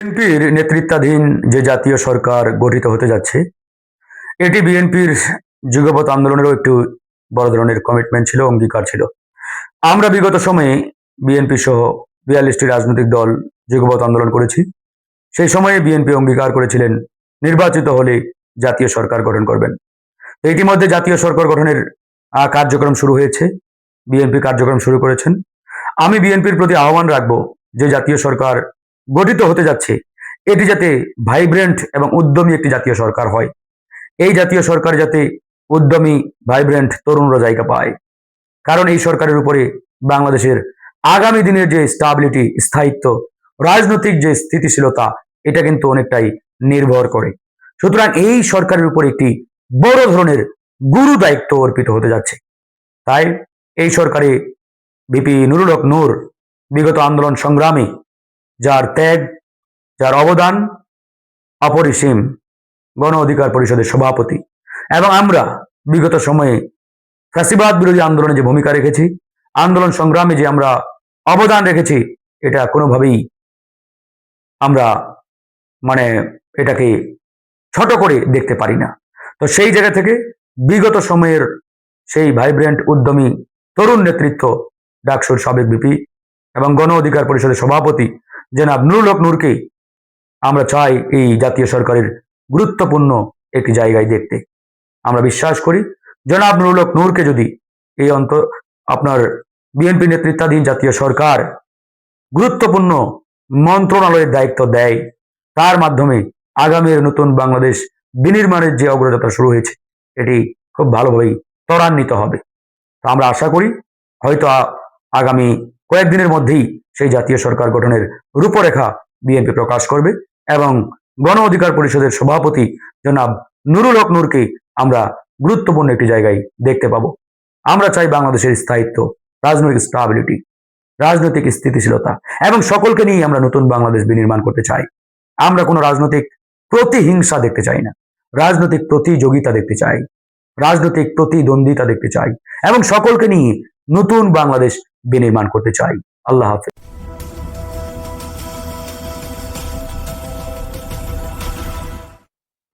বিএনপির নেতৃত্বাধীন যে জাতীয় সরকার গঠিত হতে যাচ্ছে, এটি বিএনপির যুগপৎ আন্দোলনেরও একটু বড় ধরনের কমিটমেন্ট ছিল, অঙ্গীকার ছিল। আমরা বিগত সময়ে বিএনপি সহ 42টি রাজনৈতিক দল যুগপৎ আন্দোলন করেছি। সেই সময়ে বিএনপি অঙ্গীকার করেছিলেন নির্বাচিত হলে জাতীয় সরকার গঠন করবেন। তো ইতিমধ্যে জাতীয় সরকার গঠনের কার্যক্রম শুরু হয়েছে, বিএনপি কার্যক্রম শুরু করেছেন। আমি বিএনপির প্রতি আহ্বান রাখবো যে জাতীয় সরকার গঠিত হতে যাচ্ছে, এটি যাতে ভাইব্রেন্ট এবং উদ্যমী একটি জাতীয় সরকার হয়। এই জাতীয় সরকার যাতে উদ্যমী, ভাইব্রেন্ট তরুণরা জায়গা পায়, কারণ এই সরকারের উপরে বাংলাদেশের আগামী দিনের যে স্টাবিলিটি, স্থায়িত্ব, রাজনৈতিক যে স্থিতিশীলতা, এটা কিন্তু অনেকটাই নির্ভর করে। সুতরাং এই সরকারের উপর একটি বড় ধরনের গুরু দায়িত্ব অর্পিত হতে যাচ্ছে। তাই এই সরকারে ভিপি নুরুল হক নূর বিগত আন্দোলন সংগ্রামে যার ত্যাগ, যার অবদান অপরিসীম, গণ অধিকার পরিষদের সভাপতি, এবং আমরা বিগত সময়ে ফ্যাসিবাদ বিরোধী আন্দোলনে যে ভূমিকা রেখেছি, আন্দোলন সংগ্রামে যে আমরা অবদান রেখেছি, এটা কোনোভাবেই আমরা মানে এটাকে ছোট করে দেখতে পারি না। তো সেই জায়গা থেকে বিগত সময়ের সেই ভাইব্রেন্ট, উদ্যমী তরুণ নেতৃত্ব ডাকসুর সাবেক ভিপি এবং গণ অধিকার পরিষদের সভাপতি জনাব নুরুল হক নূরকে আমরা চাই এই জাতীয় সরকারের গুরুত্বপূর্ণ একটি জায়গায় দেখতে। আমরা বিশ্বাস করি জনাব নুরুল হক নূরকে যদি এই আপনার বিএনপি নেতৃত্বাধীন জাতীয় সরকার গুরুত্বপূর্ণ মন্ত্রণালয়ের দায়িত্ব দেয়, তার মাধ্যমে আগামীর নতুন বাংলাদেশ বিনির্মাণের যে অগ্রযাত্রা শুরু হয়েছে, এটি খুব ভালোভাবেই ত্বরান্বিত হবে। তো আমরা আশা করি হয়তো আগামী কয়েকদিনের মধ্যেই সেই জাতীয় সরকার গঠনের রূপরেখা বিএনপি প্রকাশ করবে এবং গণ অধিকার পরিষদের সভাপতি জনাব নুরুল হক নূরকে আমরা গুরুত্বপূর্ণ একটি জায়গায় দেখতে পাবো। আমরা চাই বাংলাদেশের স্থায়িত্ব, রাজনৈতিক স্টাবিলিটি, রাজনৈতিক স্থিতিশীলতা, এবং সকলকে নিয়ে আমরা নতুন বাংলাদেশ বিনির্মাণ করতে চাই। আমরা কোনো রাজনৈতিক প্রতিহিংসা দেখতে চাই না, রাজনৈতিক প্রতিযোগিতা দেখতে চাই, রাজনৈতিক প্রতিদ্বন্দ্বিতা দেখতে চাই, এবং সকলকে নিয়ে নতুন বাংলাদেশ বিনির্মাণ করতে চাই। আল্লাহ হাফেজ।